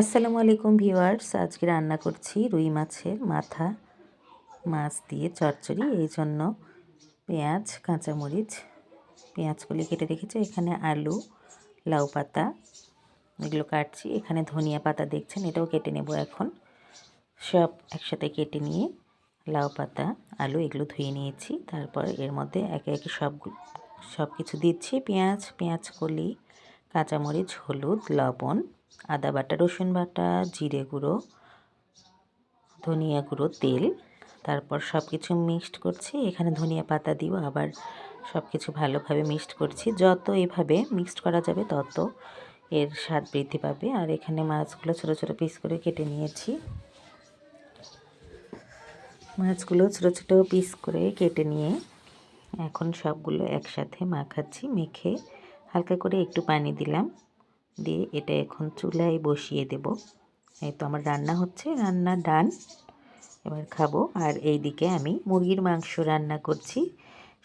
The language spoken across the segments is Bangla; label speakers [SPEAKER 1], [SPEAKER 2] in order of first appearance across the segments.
[SPEAKER 1] আসসালামু আলাইকুম ভিউয়ার্স, আজকে রান্না করছি রুই মাছের মাথা মাছ দিয়ে চচ্চড়ি। এই জন্য পেঁয়াজ, কাঁচামরিচ, পেঁয়াজগুলি কেটে রেখেছি। এখানে আলু, লাউ পাতা এগুলো কাটছি। এখানে ধনিয়া পাতা দেখছেন, এটাও কেটে নেব এখন। সব একসাথে কেটে নিয়ে লাউ পাতা, আলু এগুলো ধুয়ে নিয়েছি। তারপর এর মধ্যে একে একে সব কিছু দিচ্ছি। পেঁয়াজ কলি, কাঁচামরিচ, হলুদ, লবণ, আদা বাটা, রসুন বাটা, জিরে গুঁড়ো, ধনিয়া গুঁড়ো, তেল। তারপর সব কিছু মিক্সড করছি। এখানে ধনিয়া পাতা দিয়েও আবার সব কিছু ভালোভাবে মিক্সড করছি। যত এভাবে মিক্সড করা যাবে তত এর স্বাদ বৃদ্ধি পাবে। আর এখানে মাছগুলো ছোট ছোট পিস করে কেটে নিয়েছি। মাছগুলো ছোট ছোট পিস করে কেটে নিয়ে এখন সবগুলো একসাথে মাখাচ্ছি। মেখে হালকা করে একটু পানি দিলাম, দিয়ে এটা এখন চুলায় বসিয়ে দেব। এই তো আমার রান্না হচ্ছে, রান্না ডান। এবার খাবো। আর এই দিকে আমি মুরগির মাংস রান্না করছি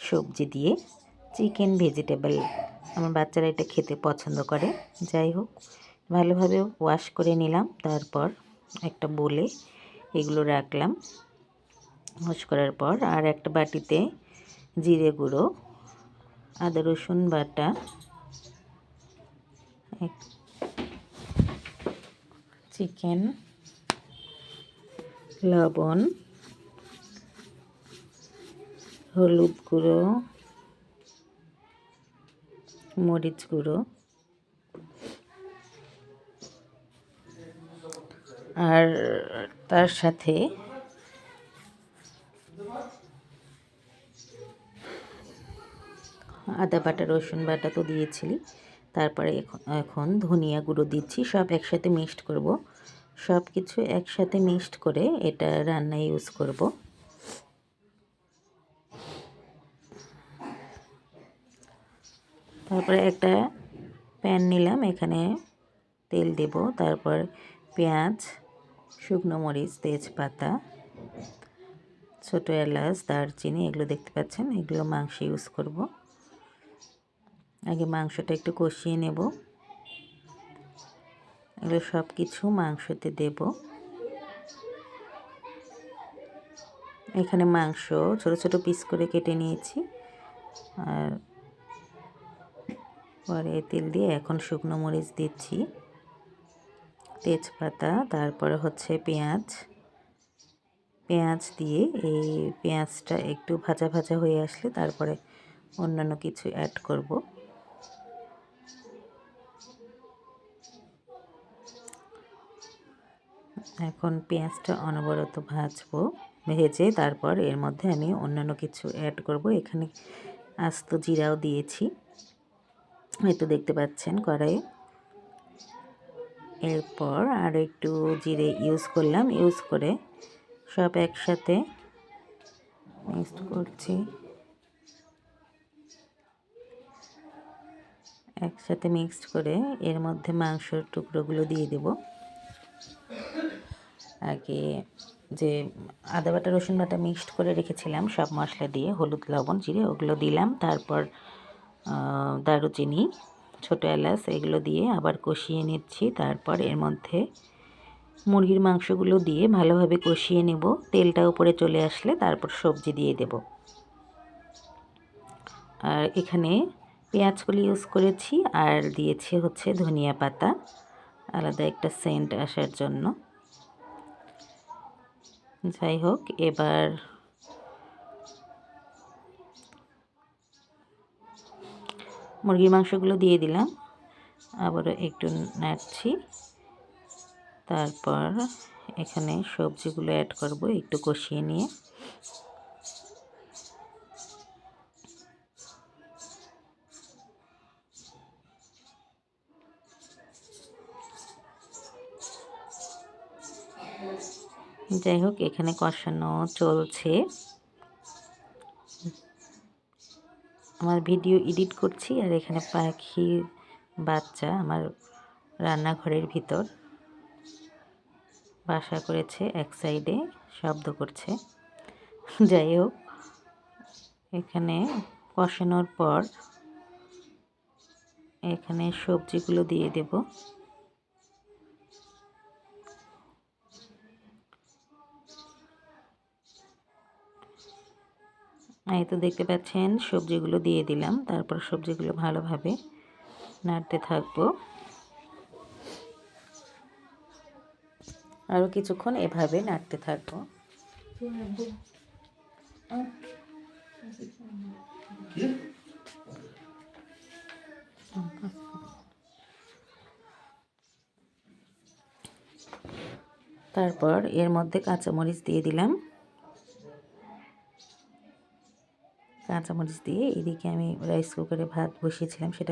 [SPEAKER 1] সবজি দিয়ে, চিকেন ভেজিটেবল। আমার বাচ্চারা এটা খেতে পছন্দ করে। যাই হোক, ভালোভাবে ওয়াশ করে নিলাম। তারপর একটা বোলে এগুলো রাখলাম। ওয়াশ করার পর আর একটা বাটিতে জিরে গুঁড়ো, আদা রসুন বাটা, চিকেন, লবণ, হলুদ গুঁড়ো, মরিচ গুঁড়ো আর তার সাথে আদা বাটা, রসুন বাটা তো দিয়েছিলি। তারপরে এখন ধনিয়া গুঁড়ো দিচ্ছি। সব একসাথে মিক্সড করব। সব কিছু একসাথে মিক্সড করে এটা রান্নায় ইউজ করব। তারপরে একটা প্যান নিলাম, এখানে তেল দেব। তারপর পেঁয়াজ, শুকনো মরিচ, তেজপাতা, ছোটো এলাচ, দারচিনি এগুলো দেখতে পাচ্ছেন, এগুলো মাংসে ইউজ করব। আগে মাংসটা একটু কষিয়ে নেব। এগুলো সব কিছু মাংসতে দেব। এখানে মাংস ছোট ছোট পিস করে কেটে নিয়েছি। আর পরে তেল দিয়ে এখন শুকনো মরিচ দিচ্ছি, তেজপাতা, তারপরে হচ্ছে পেঁয়াজ দিয়ে এই পেঁয়াজটা একটু ভাজা ভাজা হয়ে আসলে তারপরে অন্যান্য কিছু অ্যাড করব। এখন পেঁয়াজটা অনবরত ভাজবো। ভেজে তারপর এর মধ্যে আমি অন্যান্য কিছু অ্যাড করব। এখানে আস্ত জিরাও দিয়েছি, হয়তো দেখতে পাচ্ছেন কড়াইয়ে। এরপর আর একটু জিরে ইউজ করলাম, ইউজ করে সব একসাথে মিক্সড করছি। একসাথে মিক্সড করে এর মধ্যে মাংসের টুকরোগুলো দিয়ে দেব। আগে যে আদা বাটা রসুন বাটা মিক্সড করে রেখেছিলাম সব মশলা দিয়ে, হলুদ, লবণ, জিরে ওগুলো দিলাম। তারপর দারুচিনি, ছোটো এলাচ এগুলো দিয়ে আবার কষিয়ে নিচ্ছি। তারপর এর মধ্যে মুরগির মাংসগুলো দিয়ে ভালোভাবে কষিয়ে নেব। তেলটা উপরে চলে আসলে তারপর সবজি দিয়ে দেব। আর এখানে পেঁয়াজকলি ইউজ করেছি আর দিয়েছি হচ্ছে ধনিয়া পাতা, আলাদা একটা সেন্ট আসার জন্য। যাই হোক, এবার মুরগির মাংসগুলো দিয়ে দিলাম, আবারও একটু নাড়ছি। তারপর এখানে সবজিগুলো অ্যাড করব একটু কষিয়ে নিয়ে। যাই হোক, এখানে কষানো চলছে। আমার ভিডিও এডিট করছি আর এখানে পাখির বাচ্চা আমার রান্নাঘরের ভিতর বাসা করেছে, এক সাইডে শব্দ করছে। যাই হোক, এখানে কষানোর পর এখানে সবজিগুলো দিয়ে দেব। এই তো দেখতে পাচ্ছেন সবজিগুলো দিয়ে দিলাম, তারপর সবজিগুলো ভালোভাবে নাড়তে থাকবো। আরও কিছুক্ষণ এভাবে নাড়তে থাকবো। তারপর এর মধ্যে কাঁচামরিচ দিয়ে দিলাম। কাঁচামরিচ দিয়ে এদিকে আমি রাইস কুকারে ভাত বসিয়েছিলাম, সেটা